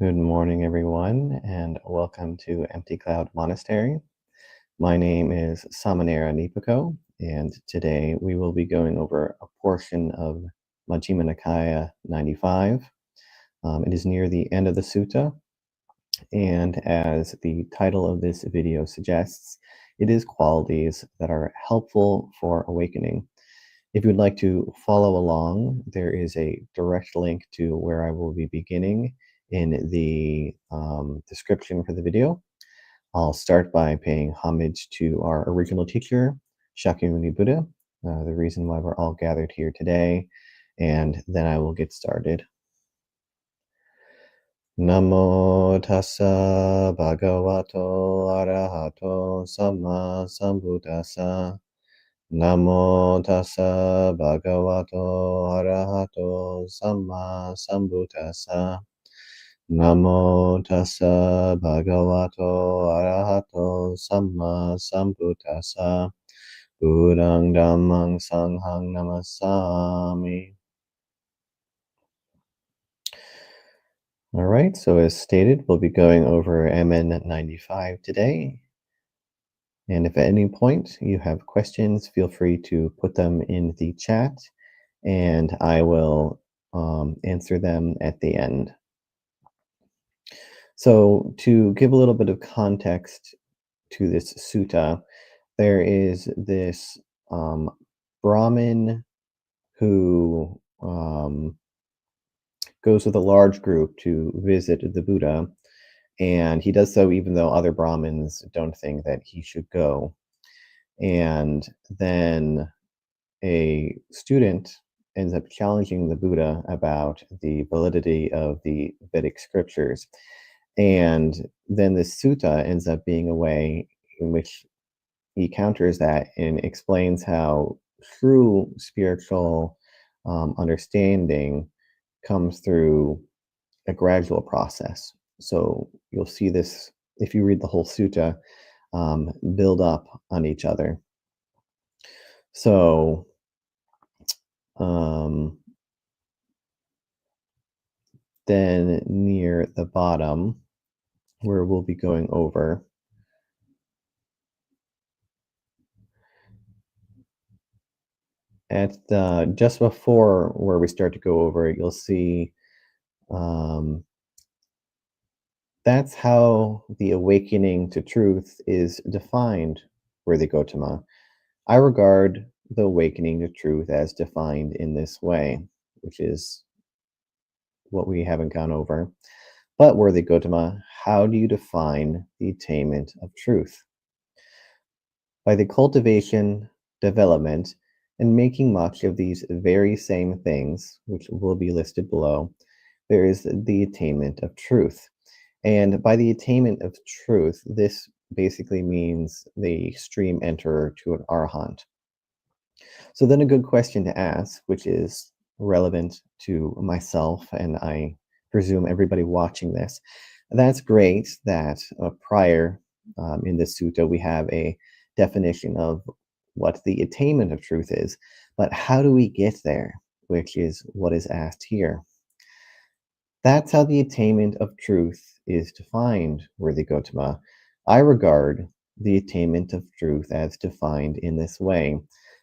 Good morning, everyone, and welcome to Empty Cloud Monastery. My name is Sāmaṇera Nipako, and today we will be going over a portion of Majjhima Nikaya 95. It is near the end of the sutta, and as the title of this video suggests, it is qualities that are helpful for awakening. If you'd like to follow along, there is a direct link to where I will be beginning in the description for the video. I'll start by paying homage to our original teacher, Shakyamuni Buddha, the reason why we're all gathered here today, and then I will get started. Namo tassa bhagavato arahato samma sambuddhassa. Namo tassa bhagavato arahato samma sambuddhassa. Namo tassa bhagavato arahato samma sambuddhassa. Buddhaṃ Dhammāṃ Sanghaṃ Namasami. All right, so as stated, we'll be going over MN 95 today. And if at any point you have questions, feel free to put them in the chat and I will answer them at the end. So to give a little bit of context to this sutta, there is this Brahmin who goes with a large group to visit the Buddha, and he does so even though other Brahmins don't think that he should go. And then a student ends up challenging the Buddha about the validity of the Vedic scriptures. And then the sutta ends up being a way in which he counters that and explains how true spiritual understanding comes through a gradual process. So you'll see this if you read the whole sutta build up on each other. So then near the bottom, where we'll be going over, at the just before where we start to go over it, you'll see that's how the awakening to truth is defined, worthy Gautama. I regard the awakening to truth as defined in this way, which is what we haven't gone over. But worthy Gautama, how do you define the attainment of truth? By the cultivation, development, and making much of these very same things, which will be listed below, there is the attainment of truth. And by the attainment of truth, this basically means the stream enterer to an arahant. So then a good question to ask, which is relevant to myself, and I presume everybody watching this, that's great that prior in this sutta we have a definition of what the attainment of truth is, but how do we get there, which is what is asked here. That's how the attainment of truth is defined, worthy Gautama. I regard the attainment of truth as defined in this way.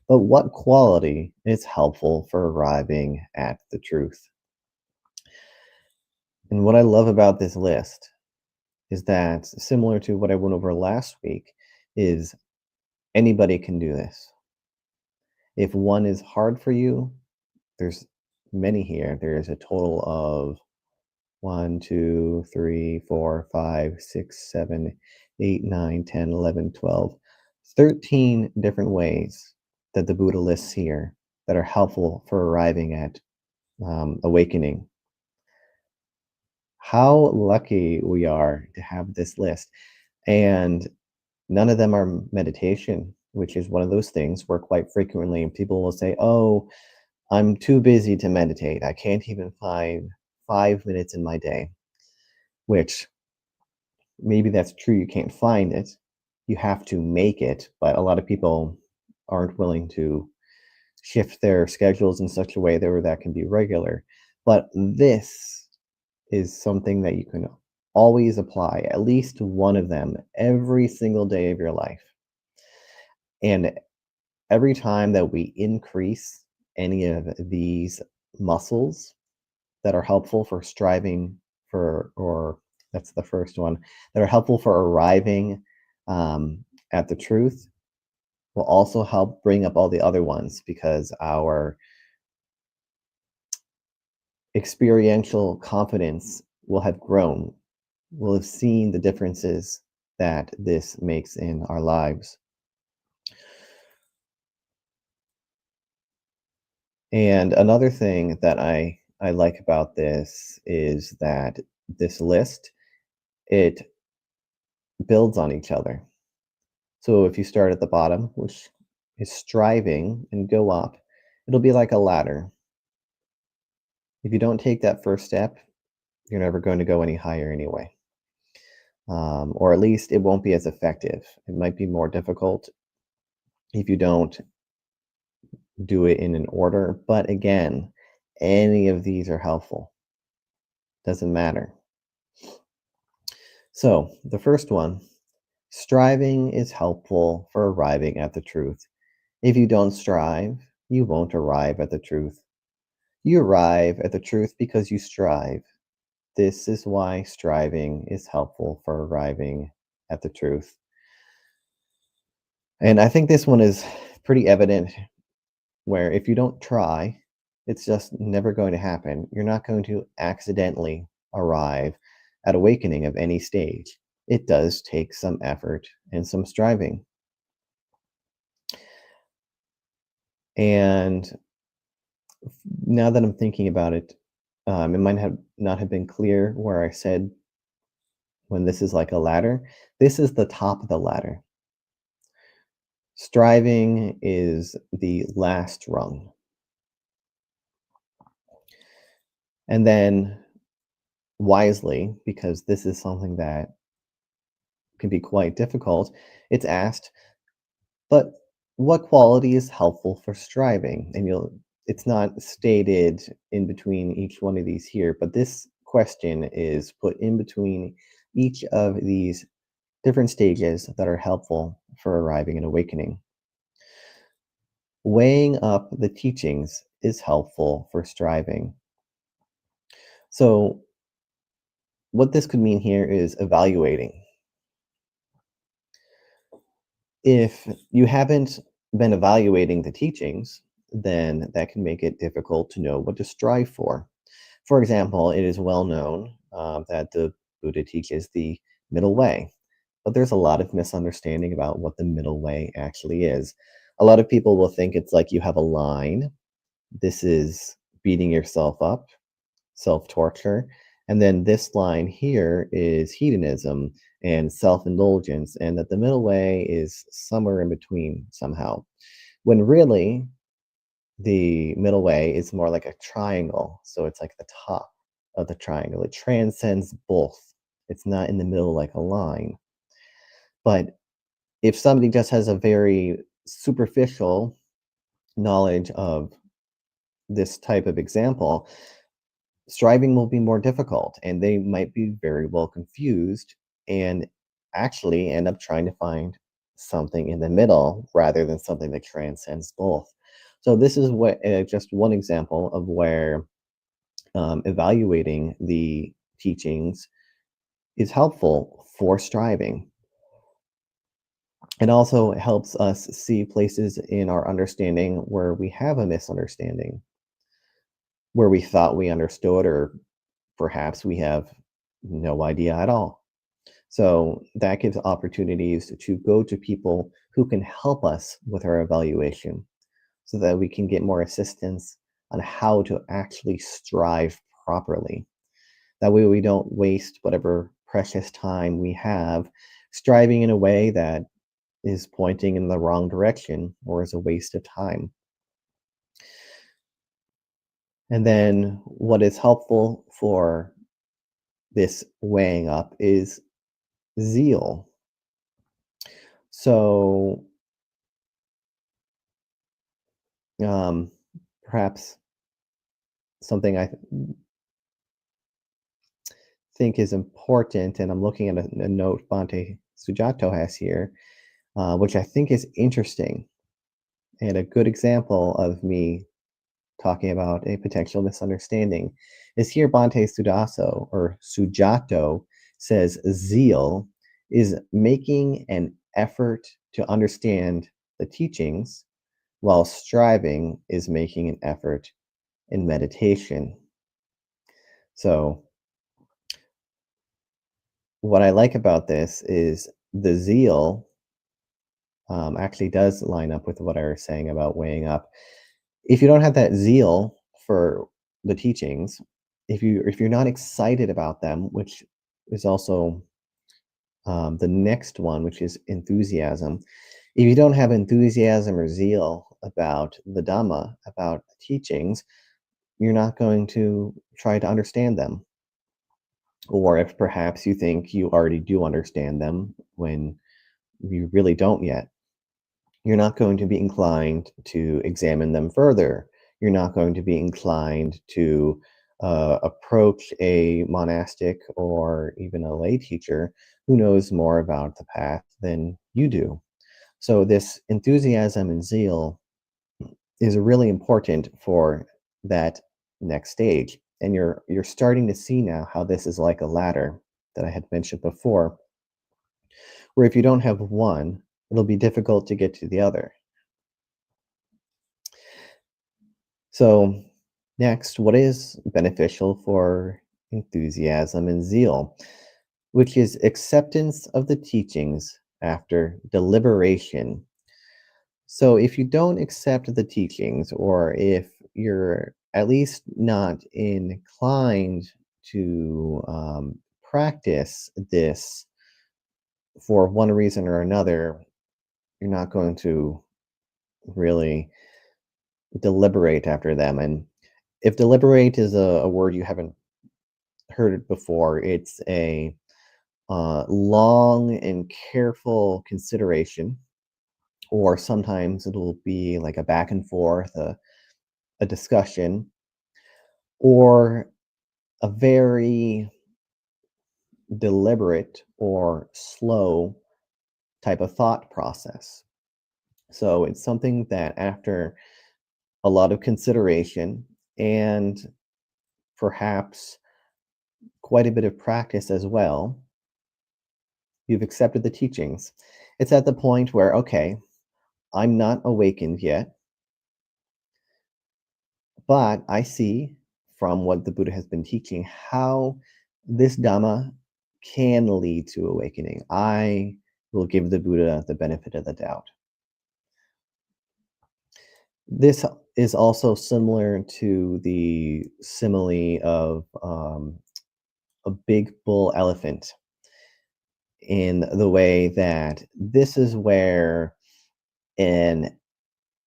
But what quality is helpful for arriving at the truth? And what I love about this list is that, similar to what I went over last week, is anybody can do this. If one is hard for you, there's many here. There's a total of 1, 2, 3, 4, 5, 6, 7, 8, 9, 10, 11, 12, 13 different ways that the Buddha lists here that are helpful for arriving at awakening. How lucky we are to have this list. And none of them are meditation, which is one of those things where quite frequently people will say, oh, I'm too busy to meditate. I can't even find 5 minutes in my day, which maybe that's true. You can't find it. You have to make it. But a lot of people aren't willing to shift their schedules in such a way that can be regular. But this is something that you can always apply, at least one of them every single day of your life. And every time that we increase any of these muscles that are helpful for striving for, or that's the first one, that are helpful for arriving at the truth, will also help bring up all the other ones because our experiential confidence will have grown. We'll have seen the differences that this makes in our lives. And another thing that I like about this is that this list, it builds on each other. So if you start at the bottom, which is striving, and go up, it'll be like a ladder. If you don't take that first step, you're never going to go any higher anyway. Or at least it won't be as effective. It might be more difficult if you don't do it in an order. But again, any of these are helpful. Doesn't matter. So the first one, striving is helpful for arriving at the truth. If you don't strive, you won't arrive at the truth. You arrive at the truth because you strive. This is why striving is helpful for arriving at the truth. And I think this one is pretty evident where if you don't try, it's just never going to happen. You're not going to accidentally arrive at awakening of any stage. It does take some effort and some striving. And now that I'm thinking about it, it might have not have been clear where I said when this is like a ladder. This is the top of the ladder. Striving is the last rung. And then wisely, because this is something that can be quite difficult, it's asked, but what quality is helpful for striving? And it's not stated in between each one of these here, but this question is put in between each of these different stages that are helpful for arriving at awakening. Weighing up the teachings is helpful for striving. So, what this could mean here is evaluating. If you haven't been evaluating the teachings, then that can make it difficult to know what to strive for. For example, it is well known that the Buddha teaches the middle way, but there's a lot of misunderstanding about what the middle way actually is. A lot of people will think it's like you have a line. This is beating yourself up, self torture. And then this line here is hedonism and self indulgence, and that the middle way is somewhere in between somehow. When really, the middle way is more like a triangle. So it's like the top of the triangle, it transcends both. It's not in the middle like a line. But if somebody just has a very superficial knowledge of this type of example, striving will be more difficult and they might be very well confused and actually end up trying to find something in the middle rather than something that transcends both. So this is what just one example of where evaluating the teachings is helpful for striving. It also helps us see places in our understanding where we have a misunderstanding, where we thought we understood, or perhaps we have no idea at all. So that gives opportunities to go to people who can help us with our evaluation so that we can get more assistance on how to actually strive properly. That way, we don't waste whatever precious time we have striving in a way that is pointing in the wrong direction or is a waste of time. And then, what is helpful for this weighing up is zeal. So, um, perhaps something think is important, and I'm looking at a note Bhante Sujato has here, which I think is interesting and a good example of me talking about a potential misunderstanding, is here Bhante Sudaso or Sujato says zeal is making an effort to understand the teachings, while striving is making an effort in meditation. So, what I like about this is the zeal actually does line up with what I was saying about weighing up. If you don't have that zeal for the teachings, if you're not excited about them, which is also the next one, which is enthusiasm. If you don't have enthusiasm or zeal about the Dhamma, about the teachings, you're not going to try to understand them. Or if perhaps you think you already do understand them when you really don't yet, you're not going to be inclined to examine them further. You're not going to be inclined to approach a monastic or even a lay teacher who knows more about the path than you do. So, this enthusiasm and zeal is really important for that next stage. And you're starting to see now how this is like a ladder that I had mentioned before, where if you don't have one, it'll be difficult to get to the other. So, next, what is beneficial for enthusiasm and zeal, which is acceptance of the teachings after deliberation. So, if you don't accept the teachings, or if you're at least not inclined to practice this for one reason or another, you're not going to really deliberate after them. And if deliberate is a word you haven't heard it before, it's a long and careful consideration, or sometimes it'll be like a back and forth, a discussion, or a very deliberate or slow type of thought process. So it's something that after a lot of consideration and perhaps quite a bit of practice as well, you've accepted the teachings. It's at the point where, okay, I'm not awakened yet, but I see from what the Buddha has been teaching how this Dhamma can lead to awakening. I will give the Buddha the benefit of the doubt. This is also similar to the simile of a big bull elephant, in the way that this is where an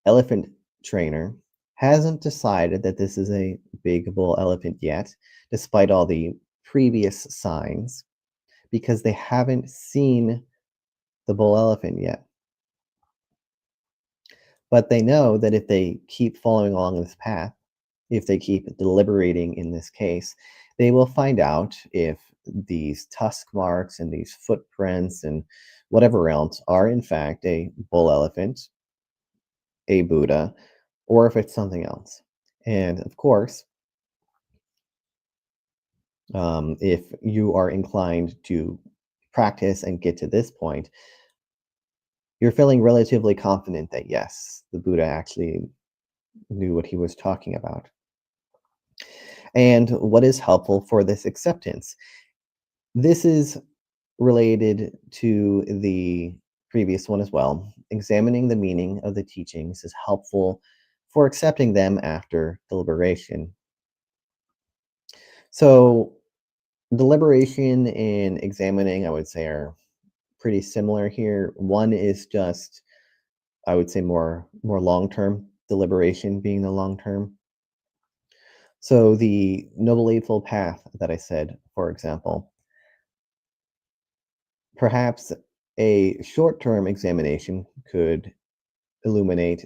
elephant trainer hasn't decided that this is a big bull elephant yet, despite all the previous signs, because they haven't seen the bull elephant yet. But they know that if they keep following along this path, if they keep deliberating in this case, they will find out if these tusk marks and these footprints and whatever else are in fact a bull elephant, a Buddha, or if it's something else. And of course, if you are inclined to practice and get to this point, you're feeling relatively confident that yes, the Buddha actually knew what he was talking about. And what is helpful for this acceptance? This is related to the previous one as well. Examining the meaning of the teachings is helpful for accepting them after deliberation. So, deliberation and examining, I would say, are pretty similar here. One is just, I would say, more long term, deliberation being the long term. So, the Noble Eightfold Path that I said, for example, perhaps a short term examination could illuminate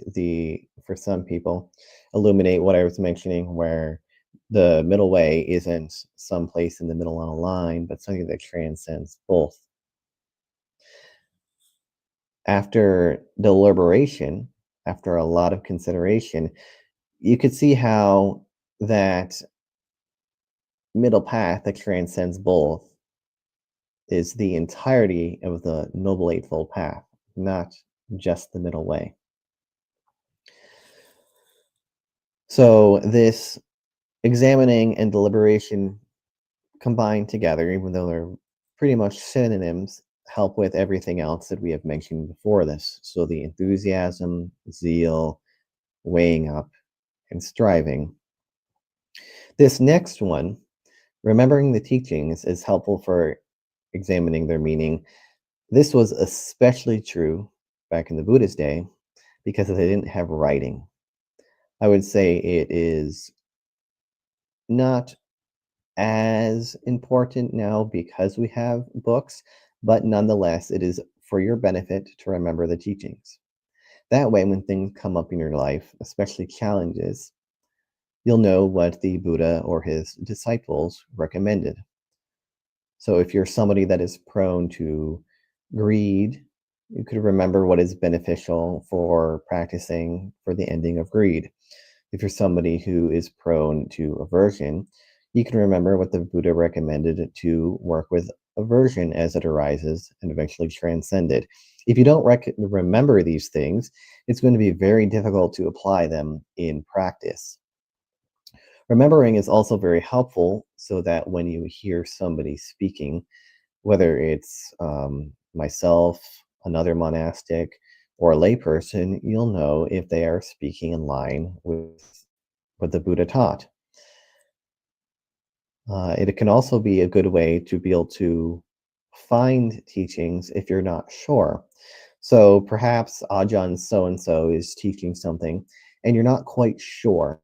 for some people, illuminate what I was mentioning, where The middle way isn't some place in the middle on a line, but something that transcends both. After deliberation, after a lot of consideration, you could see how that middle path that transcends both is the entirety of the Noble Eightfold Path, not just the middle way. So, this examining and deliberation combined together, even though they're pretty much synonyms, help with everything else that we have mentioned before this. So, the enthusiasm, zeal, weighing up, and striving. This next one, remembering the teachings, is helpful for examining their meaning. This was especially true back in the Buddhist day because they didn't have writing. I would say it is not as important now because we have books, but nonetheless, it is for your benefit to remember the teachings. That way, when things come up in your life, especially challenges, you'll know what the Buddha or his disciples recommended. So if you're somebody that is prone to greed, you could remember what is beneficial for practicing for the ending of greed. If you're somebody who is prone to aversion, you can remember what the Buddha recommended to work with aversion as it arises and eventually transcend it. If you don't remember these things, it's going to be very difficult to apply them in practice. Remembering is also very helpful so that when you hear somebody speaking, whether it's myself, another monastic, or a layperson, you'll know if they are speaking in line with what the Buddha taught. It can also be a good way to be able to find teachings if you're not sure. So perhaps Ajahn so and so is teaching something and you're not quite sure.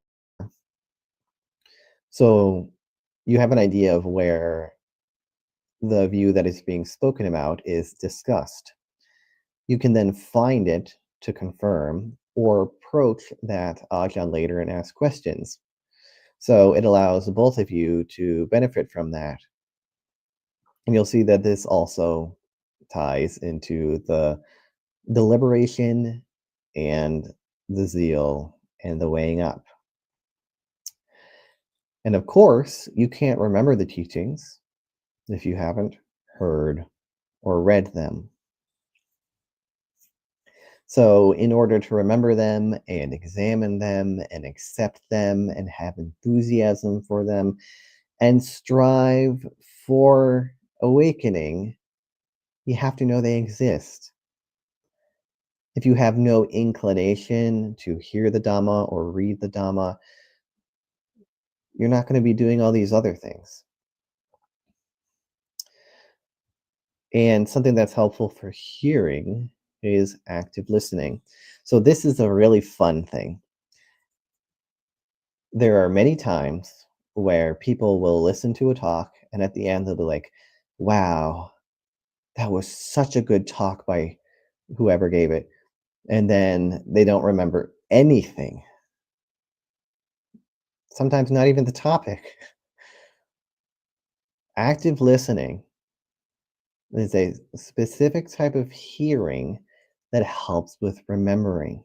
So you have an idea of where the view that is being spoken about is discussed. You can then find it to confirm or approach that Ajahn later and ask questions. So it allows both of you to benefit from that. And you'll see that this also ties into the deliberation and the zeal and the weighing up. And of course, you can't remember the teachings if you haven't heard or read them. So, in order to remember them and examine them and accept them and have enthusiasm for them and strive for awakening, you have to know they exist. If you have no inclination to hear the Dhamma or read the Dhamma, you're not going to be doing all these other things. And something that's helpful for hearing is active listening. So, this is a really fun thing. There are many times where people will listen to a talk, and at the end, they'll be like, wow, that was such a good talk by whoever gave it. And then they don't remember anything, sometimes not even the topic. Active listening is a specific type of hearing that helps with remembering.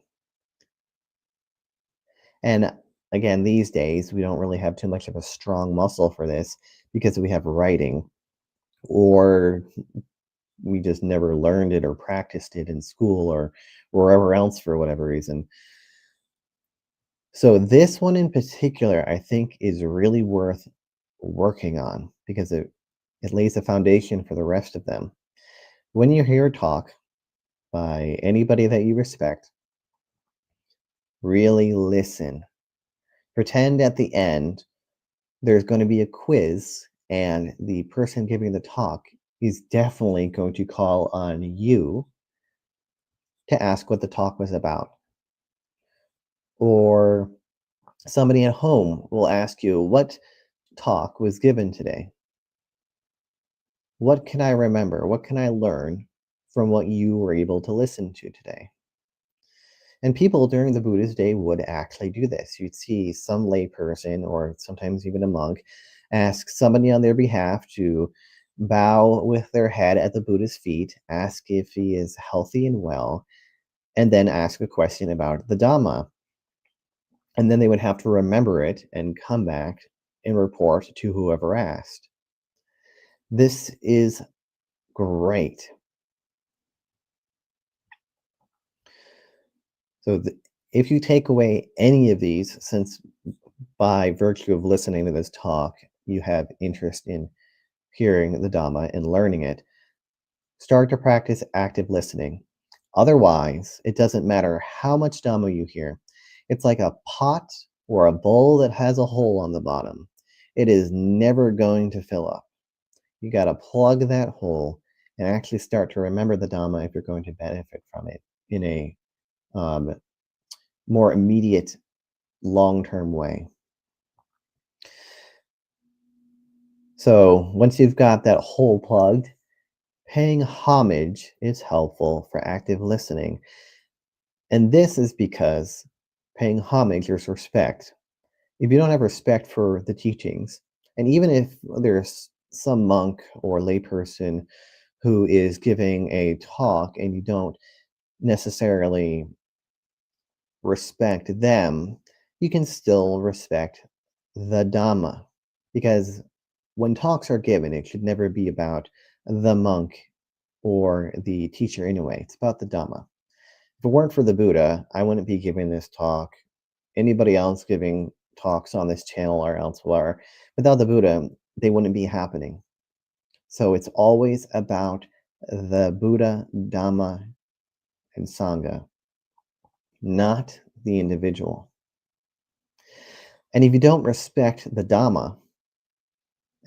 And again, these days, we don't really have too much of a strong muscle for this because we have writing, or we just never learned it or practiced it in school or wherever else for whatever reason. So, this one in particular, I think, is really worth working on because it lays a foundation for the rest of them. When you hear a talk by anybody that you respect, really listen. Pretend at the end there's going to be a quiz, and the person giving the talk is definitely going to call on you to ask what the talk was about. Or somebody at home will ask you, what talk was given today? What can I remember? What can I learn from what you were able to listen to today? And people during the Buddha's day would actually do this. You'd see some layperson or sometimes even a monk ask somebody on their behalf to bow with their head at the Buddha's feet, ask if he is healthy and well, and then ask a question about the Dhamma. And then they would have to remember it and come back and report to whoever asked. This is great. So, if you take away any of these, since by virtue of listening to this talk, you have interest in hearing the Dhamma and learning it, start to practice active listening. Otherwise, it doesn't matter how much Dhamma you hear. It's like a pot or a bowl that has a hole on the bottom. It is never going to fill up. You got to plug that hole and actually start to remember the Dhamma if you're going to benefit from it in a um, more immediate, long term way. So once you've got that hole plugged, paying homage is helpful for active listening. And this is because paying homage is respect. If you don't have respect for the teachings, and even if there's some monk or layperson who is giving a talk and you don't necessarily respect them, you can still respect the Dhamma. Because when talks are given, it should never be about the monk or the teacher anyway. It's about the Dhamma. If it weren't for the Buddha, I wouldn't be giving this talk. Anybody else giving talks on this channel or elsewhere, without the Buddha, they wouldn't be happening. So it's always about the Buddha, Dhamma, and Sangha, not the individual. And if you don't respect the Dhamma,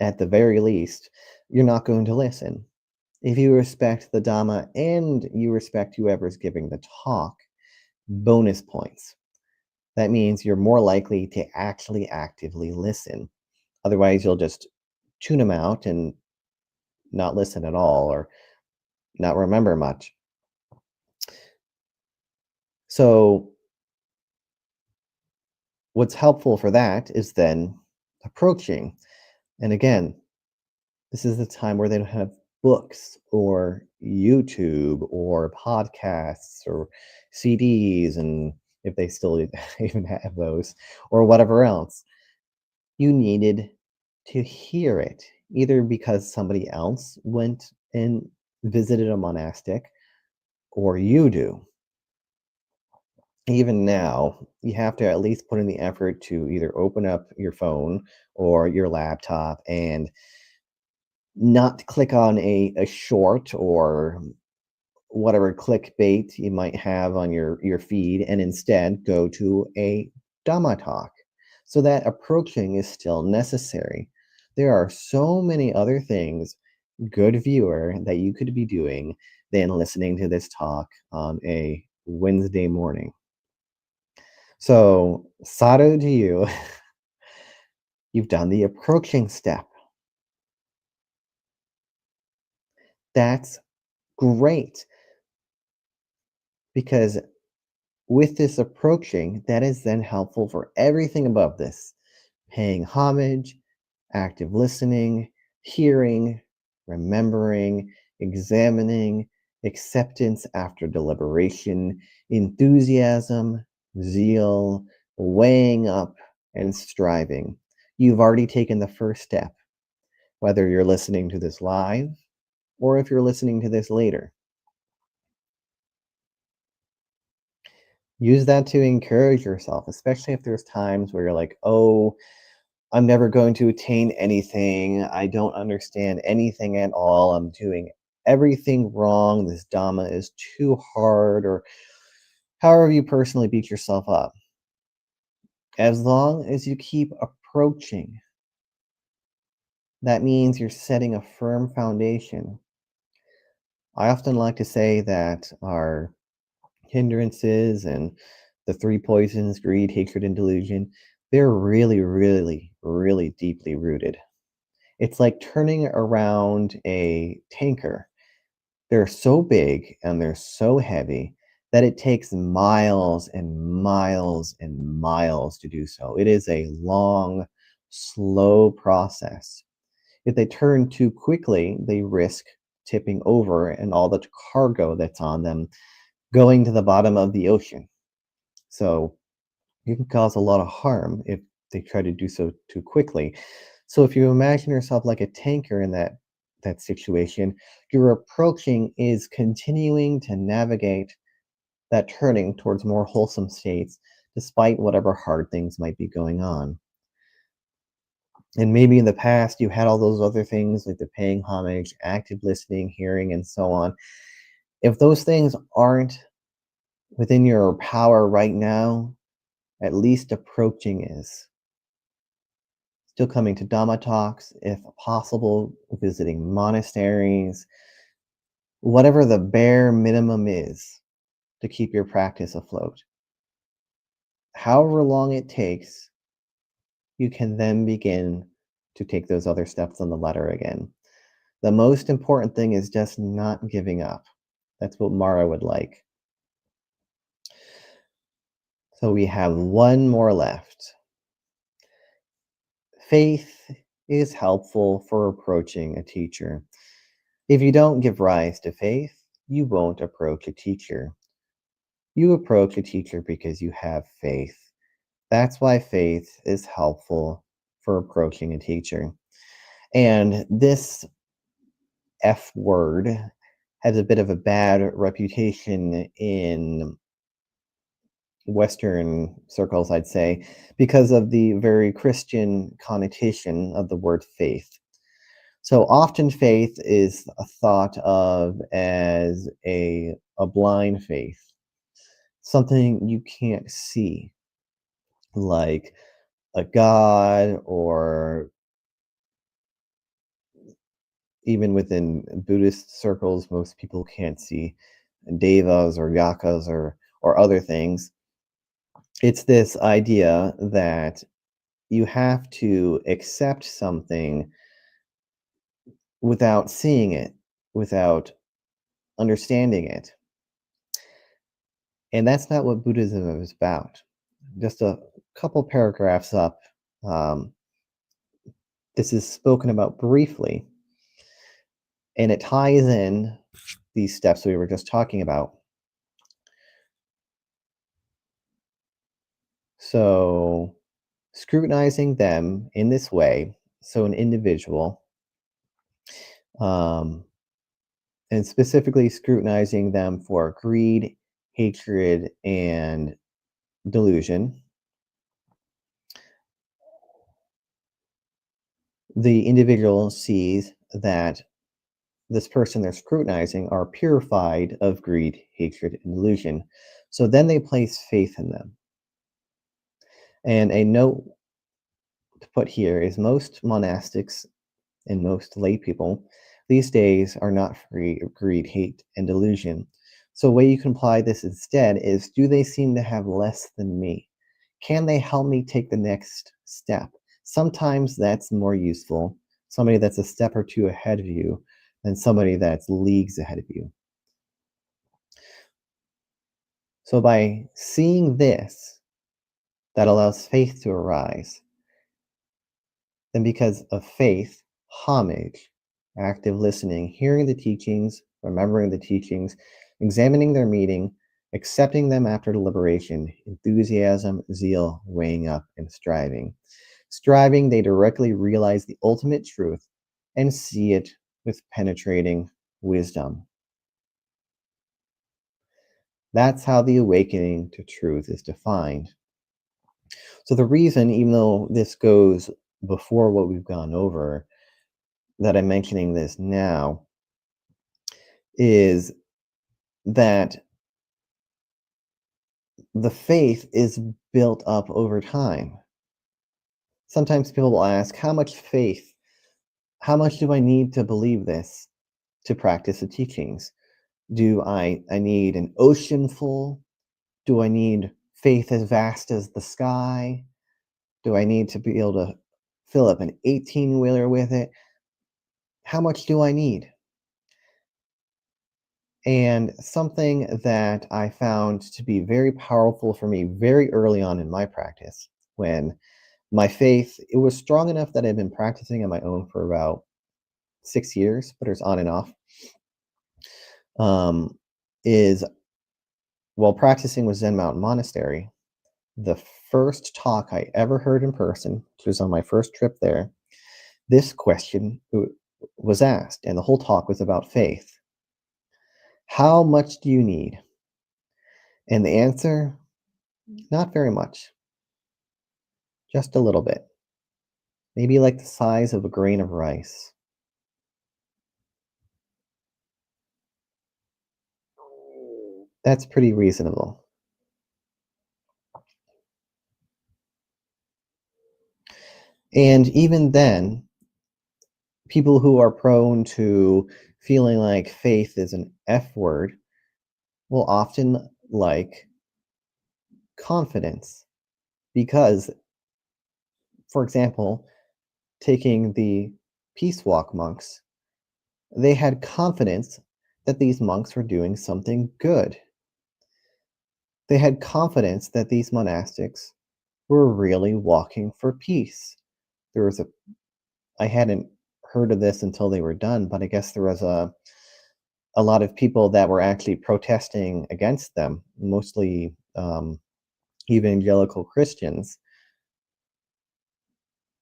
at the very least, you're not going to listen. If you respect the Dhamma and you respect whoever's giving the talk, bonus points. That means you're more likely to actually actively listen. Otherwise, you'll just tune them out and not listen at all or not remember much. So, what's helpful for that is then approaching. And again, this is the time where they don't have books or YouTube or podcasts or CDs, and if they still even have those, or whatever else. You needed to hear it, either because somebody else went and visited a monastic, or you do. Even now, you have to at least put in the effort to either open up your phone or your laptop and not click on a short or whatever clickbait you might have on your feed, and instead go to a Dhamma talk. So that approaching is still necessary. There are so many other things, good viewer, that you could be doing than listening to this talk on a Wednesday morning. So, sadhu to you, you've done the approaching step. That's great, because with this approaching, that is then helpful for everything above this: paying homage, active listening, hearing, remembering, examining, acceptance after deliberation, enthusiasm, zeal, weighing up, and striving. You've already taken the first step, whether you're listening to this live or if you're listening to this later. Use that to encourage yourself, especially if there's times where you're like, oh, I'm never going to attain anything. I don't understand anything at all. I'm doing everything wrong. This Dhamma is too hard, or however you personally beat yourself up. As long as you keep approaching, that means you're setting a firm foundation. I often like to say that our hindrances and the three poisons, greed, hatred, and delusion, they're really, really, really deeply rooted. It's like turning around a tanker. They're so big and they're so heavy that it takes miles and miles and miles to do so. It is a long, slow process. If they turn too quickly, they risk tipping over and all the cargo that's on them going to the bottom of the ocean. So you can cause a lot of harm if they try to do so too quickly. So if you imagine yourself like a tanker in that situation, your approaching is continuing to navigate that turning towards more wholesome states despite whatever hard things might be going on. And maybe in the past you had all those other things like the paying homage, active listening, hearing, and so on. If those things aren't within your power right now, at least approaching is. Still coming to Dhamma talks, if possible, visiting monasteries, whatever the bare minimum is to keep your practice afloat. However long it takes, you can then begin to take those other steps on the ladder again. The most important thing is just not giving up. That's what Mara would like. So we have one more left. Faith is helpful for approaching a teacher. If you don't give rise to faith, you won't approach a teacher. You approach a teacher because you have faith. That's why faith is helpful for approaching a teacher. And this F word has a bit of a bad reputation in Western circles, I'd say, because of the very Christian connotation of the word faith. So often faith is thought of as a blind faith, something you can't see, like a god, or even within Buddhist circles, most people can't see devas or yakas or other things. It's this idea that you have to accept something without seeing it, without understanding it. And that's not what Buddhism is about. Just a couple paragraphs up, um, this is spoken about briefly, and it ties in these steps we were just talking about. So, scrutinizing them in this way, so an individual, um, and specifically scrutinizing them for greed, hatred, and delusion, the individual sees that this person they're scrutinizing are purified of greed, hatred, and delusion. So then they place faith in them. And a note to put here is most monastics and most lay people these days are not free of greed, hate, and delusion. So, a way you can apply this instead is, do they seem to have less than me? Can they help me take the next step? Sometimes that's more useful, somebody that's a step or two ahead of you, than somebody that's leagues ahead of you. So, by seeing this, that allows faith to arise. Then, because of faith, homage, active listening, hearing the teachings, remembering the teachings, examining their meaning, accepting them after deliberation, enthusiasm, zeal, weighing up, and striving. Striving, they directly realize the ultimate truth and see it with penetrating wisdom. That's how the awakening to truth is defined. So, the reason, even though this goes before what we've gone over, that I'm mentioning this now is that the faith is built up over time. Sometimes people will ask, how much faith, how much do I need to believe this to practice the teachings? Do I need an ocean full? Do I need faith as vast as the sky? Do I need to be able to fill up an 18-wheeler with it? How much do I need? And something that I found to be very powerful for me very early on in my practice, when my faith, it was strong enough that I've been practicing on my own for about 6 years, but it's on and off, is while practicing with Zen Mountain Monastery, the first talk I ever heard in person, which was on my first trip there, this question was asked, and the whole talk was about faith. How much do you need? And the answer, not very much, just a little bit, maybe like the size of a grain of rice. That's pretty reasonable. And even then, people who are prone to feeling like faith is an F word will often like confidence because, for example, taking the Peace Walk monks, they had confidence that these monks were doing something good. They had confidence that these monastics were really walking for peace. There was I hadn't heard of this until they were done, but I guess there was a lot of people that were actually protesting against them, mostly evangelical Christians.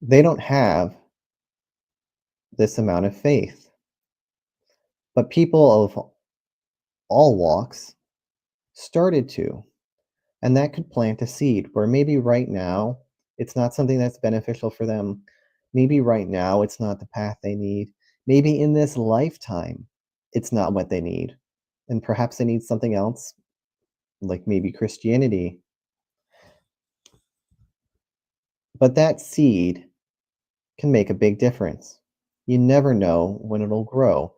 They don't have this amount of faith, but people of all walks started to. And that could plant a seed where maybe right now it's not something that's beneficial for them. Maybe right now it's not the path they need. Maybe in this lifetime it's not what they need. And perhaps they need something else, like maybe Christianity. But that seed can make a big difference. You never know when it'll grow.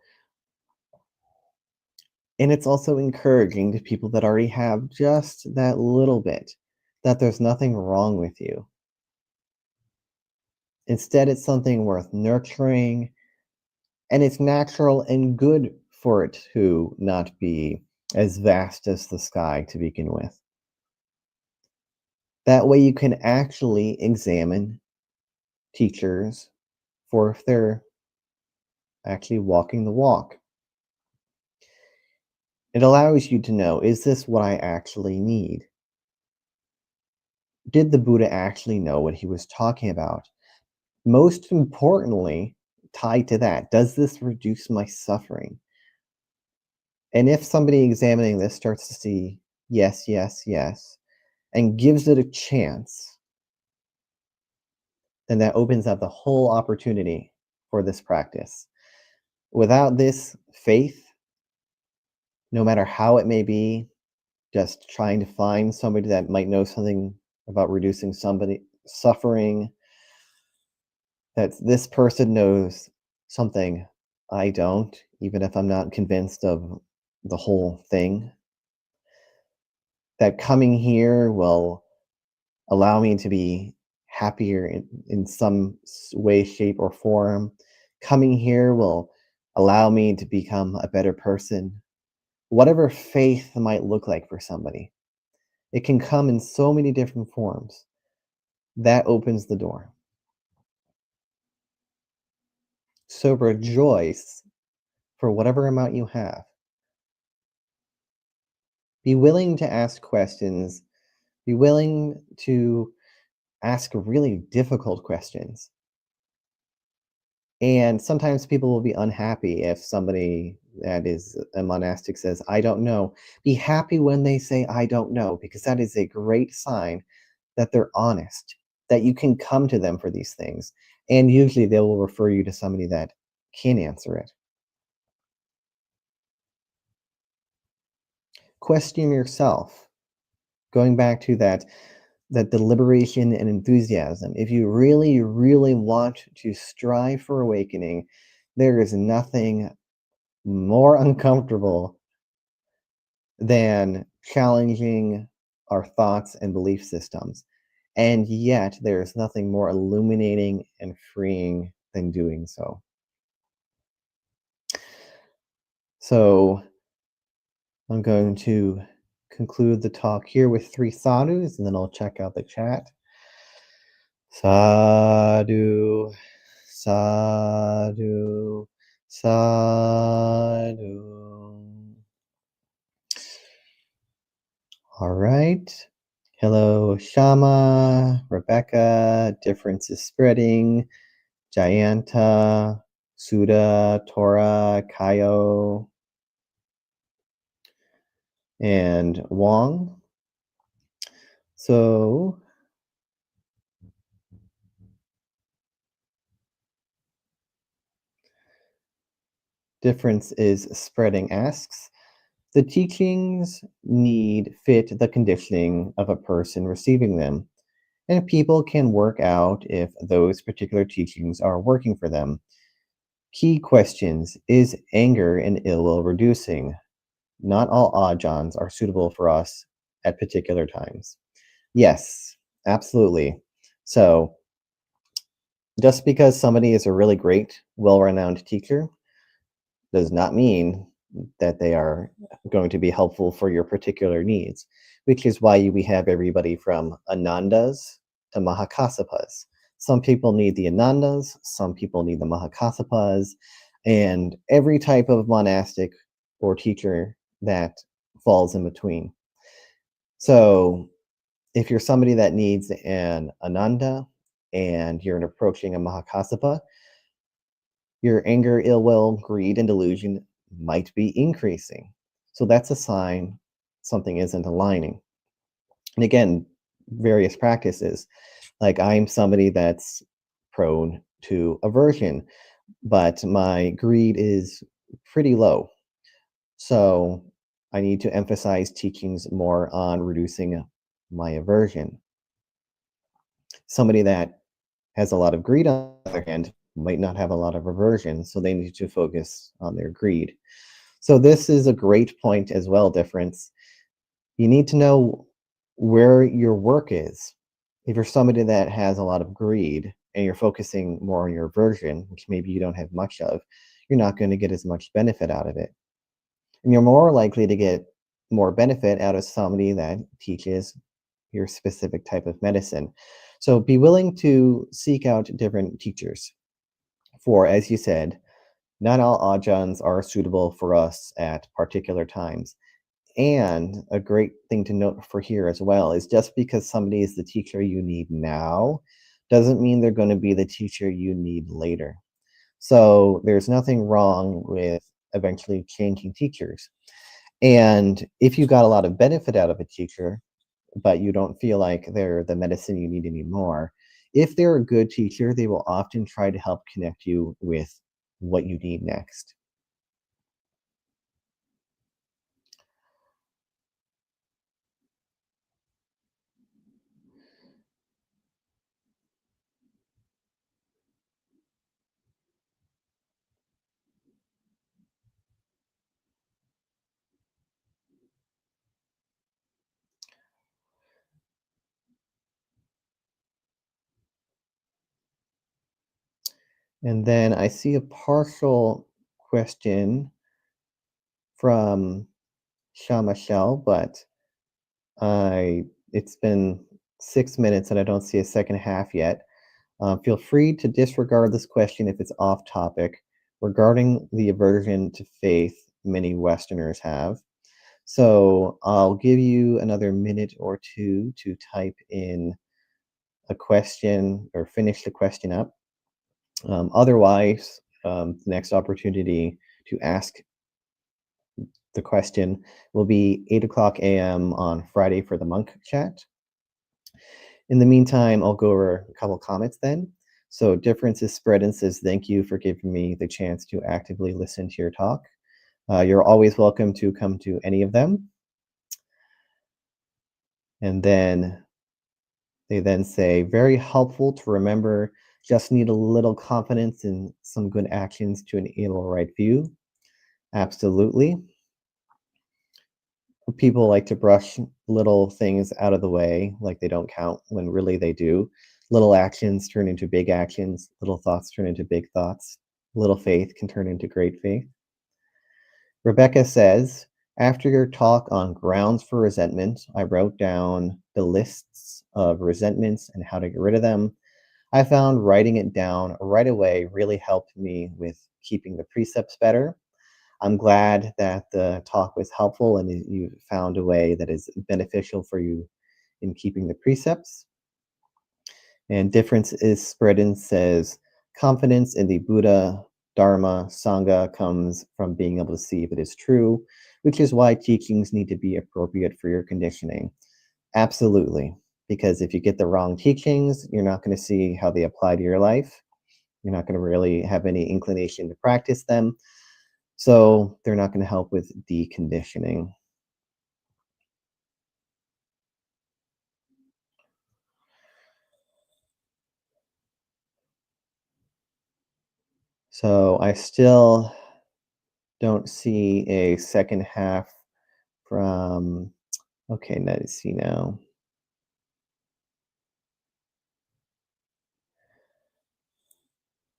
And it's also encouraging to people that already have just that little bit that there's nothing wrong with you. Instead, it's something worth nurturing, and it's natural and good for it to not be as vast as the sky to begin with. That way, you can actually examine teachers for if they're actually walking the walk. It allows you to know, is this what I actually need? Did the Buddha actually know what he was talking about? Most importantly, tied to that, does this reduce my suffering? And if somebody examining this starts to see yes, yes, yes, and gives it a chance, then that opens up the whole opportunity for this practice. Without this faith, no matter how it may be, just trying to find somebody that might know something about reducing somebody suffering, that this person knows something I don't, even if I'm not convinced of the whole thing, that coming here will allow me to be happier in some way, shape, or form. Coming here will allow me to become a better person. Whatever faith might look like for somebody, it can come in so many different forms. That opens the door. So rejoice for whatever amount you have. Be willing to ask questions. Be willing to ask really difficult questions. And sometimes people will be unhappy if somebody that is a monastic says, I don't know. Be happy when they say, I don't know, because that is a great sign that they're honest, that you can come to them for these things. And usually they will refer you to somebody that can answer it. Question yourself. Going back to that deliberation and enthusiasm. If you really, really want to strive for awakening, there is nothing more uncomfortable than challenging our thoughts and belief systems. And yet, there is nothing more illuminating and freeing than doing so. So, I'm going to conclude the talk here with 3 sadhus, and then I'll check out the chat. Sadhu, sadhu, sadhu. All right. Hello, Shama, Rebecca, Difference is Spreading, Jayanta, Sudha, Tora, Kaio, and Wong. So, Difference is Spreading asks, the teachings need fit the conditioning of a person receiving them, and people can work out if those particular teachings are working for them. Key questions: is anger and ill will reducing? Not all ajahns are suitable for us at particular times. Yes, absolutely. So, just because somebody is a really great, well renowned teacher does not mean that they are going to be helpful for your particular needs, which is why we have everybody from Anandas to Mahakassapas. Some people need the Anandas, some people need the Mahakassapas, and every type of monastic or teacher that falls in between. So, if you're somebody that needs an Ananda and you're approaching a Mahakassapa, your anger, ill will, greed, and delusion might be increasing. So that's a sign something isn't aligning. And again, various practices. Like I'm somebody that's prone to aversion, but my greed is pretty low. So I need to emphasize teachings more on reducing my aversion. Somebody that has a lot of greed, on the other hand, might not have a lot of aversion, so they need to focus on their greed. So this is a great point as well, difference. You need to know where your work is. If you're somebody that has a lot of greed and you're focusing more on your aversion, which maybe you don't have much of, you're not going to get as much benefit out of it. And you're more likely to get more benefit out of somebody that teaches your specific type of medicine. So be willing to seek out different teachers. For, as you said, not all ajahns are suitable for us at particular times. And a great thing to note for here as well is just because somebody is the teacher you need now doesn't mean they're going to be the teacher you need later. So there's nothing wrong with eventually changing teachers. And if you got a lot of benefit out of a teacher, but you don't feel like they're the medicine you need anymore, if they're a good teacher, they will often try to help connect you with what you need next. And then I see a partial question from Shama Shell, but I it's been 6 minutes and I don't see a second half yet. Feel free to disregard this question if it's off topic regarding the aversion to faith many Westerners have. So I'll give you another minute or two to type in a question or finish the question up. Otherwise, the next opportunity to ask the question will be 8 o'clock a.m. on Friday for the monk chat. In the meantime, I'll go over a couple comments then. So Difference is Spread and says, thank you for giving me the chance to actively listen to your talk. You're always welcome to come to any of them. And then they then say, very helpful to remember, just need a little confidence in some good actions to enable right view. Absolutely. People like to brush little things out of the way, like they don't count when really they do. Little actions turn into big actions, little thoughts turn into big thoughts. Little faith can turn into great faith. Rebecca says, After your talk on grounds for resentment, I wrote down the lists of resentments and how to get rid of them. I found writing it down right away really helped me with keeping the precepts better. I'm glad that the talk was helpful and you found a way that is beneficial for you in keeping the precepts. And difference is spread says confidence in the Buddha, Dharma, Sangha comes from being able to see if it is true, which is why teachings need to be appropriate for your conditioning. Absolutely. Because if you get the wrong teachings, you're not going to see how they apply to your life. You're not going to really have any inclination to practice them. So they're not going to help with deconditioning. So I still don't see a second half from, okay, let's see now.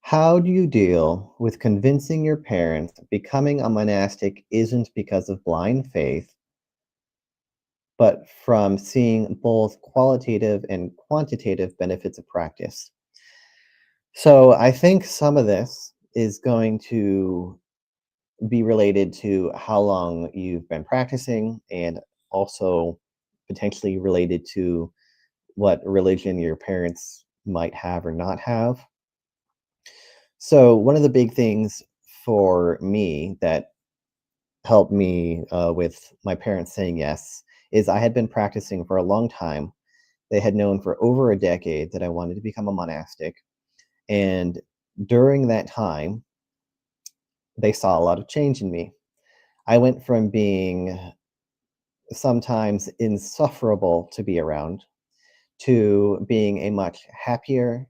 How do you deal with convincing your parents becoming a monastic isn't because of blind faith, but from seeing both qualitative and quantitative benefits of practice? So I think some of this is going to be related to how long you've been practicing and also potentially related to what religion your parents might have or not have. So, one of the big things for me that helped me with my parents saying yes is I had been practicing for a long time. They had known for over a decade that I wanted to become a monastic. And during that time, they saw a lot of change in me. I went from being sometimes insufferable to be around to being a much happier,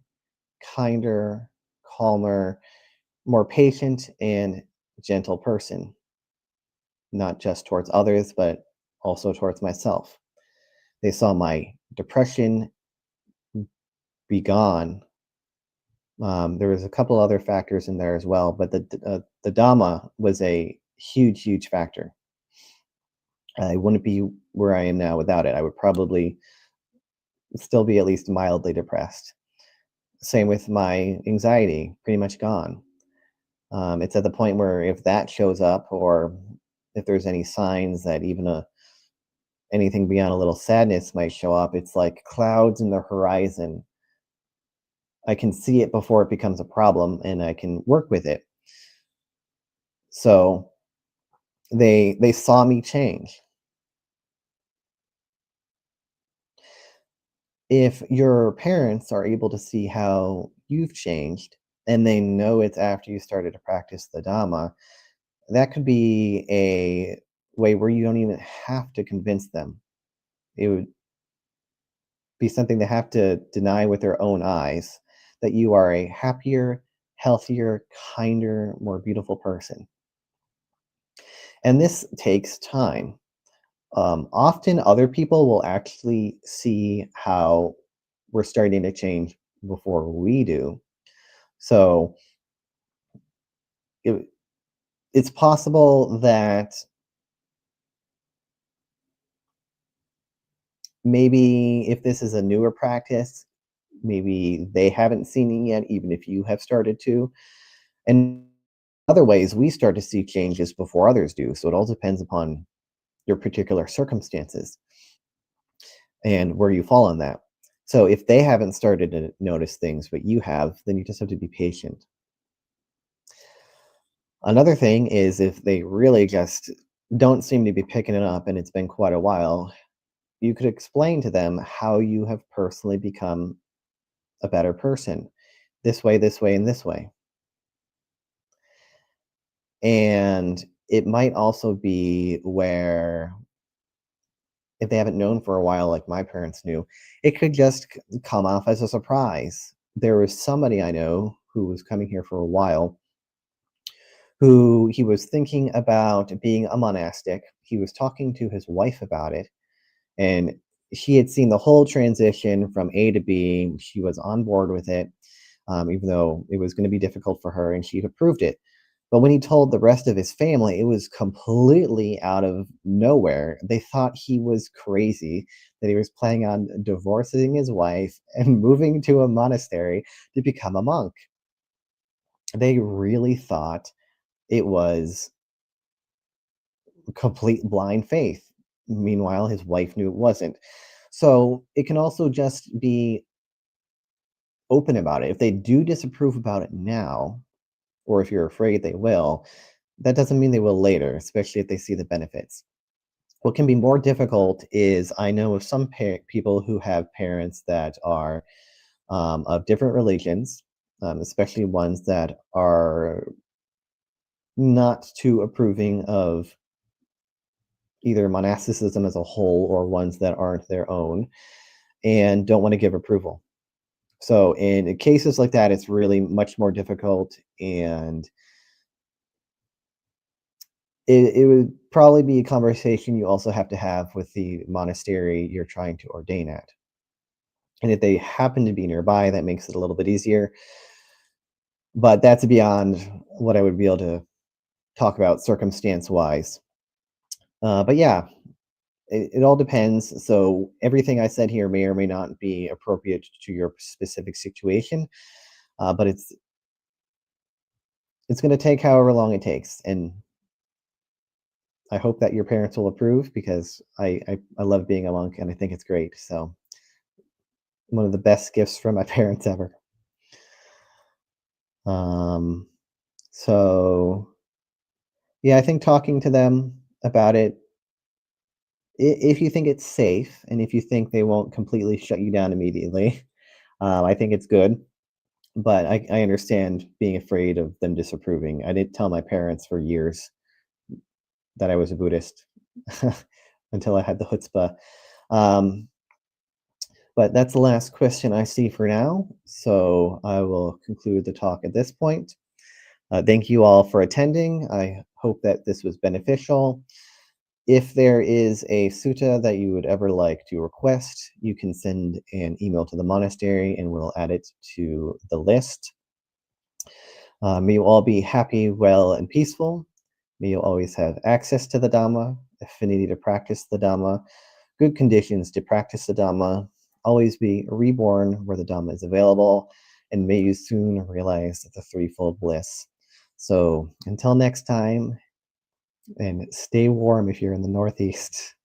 kinder, calmer, more patient, and gentle person, not just towards others, but also towards myself. They saw my depression be gone. There was a couple other factors in there as well, but the Dhamma was a huge, huge factor. I wouldn't be where I am now without it. I would probably still be at least mildly depressed. Same with my anxiety, pretty much gone. It's at the point where if that shows up, or if there's any signs that even anything beyond a little sadness might show up, it's like clouds in the horizon. I can see it before it becomes a problem, and I can work with it. So they saw me change. If your parents are able to see how you've changed, and they know it's after you started to practice the Dhamma, that could be a way where you don't even have to convince them. It would be something they have to deny with their own eyes that you are a happier, healthier, kinder, more beautiful person. And this takes time. Often, other people will actually see how we're starting to change before we do. So it, it's possible that maybe if this is a newer practice, maybe they haven't seen it yet, even if you have started to. And other ways, we start to see changes before others do. So it all depends upon your particular circumstances and where you fall on that. So if they haven't started to notice things, but you have, then you just have to be patient. Another thing is if they really just don't seem to be picking it up and it's been quite a while, you could explain to them how you have personally become a better person this way, and this way. And it might also be where if they haven't known for a while, like my parents knew, it could just come off as a surprise. There was somebody I know who was coming here for a while who he was thinking about being a monastic. He was talking to his wife about it, and she had seen the whole transition from A to B. She was on board with it, even though it was going to be difficult for her, and she approved it. But when he told the rest of his family, it was completely out of nowhere. They thought he was crazy, that he was planning on divorcing his wife and moving to a monastery to become a monk. They really thought it was complete blind faith. Meanwhile, his wife knew it wasn't. So it can also just be open about it. If they do disapprove about it now, or if you're afraid they will, that doesn't mean they will later, especially if they see the benefits. What can be more difficult is I know of some people who have parents that are of different religions, especially ones that are not too approving of either monasticism as a whole or ones that aren't their own and don't want to give approval. So in cases like that, it's really much more difficult, and it would probably be a conversation you also have to have with the monastery you're trying to ordain at. And if they happen to be nearby, that makes it a little bit easier. But that's beyond what I would be able to talk about circumstance wise. But yeah, it all depends. So everything I said here may or may not be appropriate to your specific situation. But it's going to take however long it takes, and I hope that your parents will approve because I love being a monk and I think it's great. So one of the best gifts from my parents ever. Um, so yeah, I think talking to them about it, if you think it's safe and if you think they won't completely shut you down immediately, I think it's good. But I understand being afraid of them disapproving. I didn't tell my parents for years that I was a Buddhist until I had the chutzpah. Um, but that's the last question I see for now. So I will conclude the talk at this point. Thank you all for attending. I hope that this was beneficial. If there is a sutta that you would ever like to request, you can send an email to the monastery and we'll add it to the list. May you all be happy, well, and peaceful. May you always have access to the Dhamma, affinity to practice the Dhamma, good conditions to practice the Dhamma, always be reborn where the Dhamma is available, and may you soon realize the threefold bliss. So until next time, and stay warm if you're in the Northeast.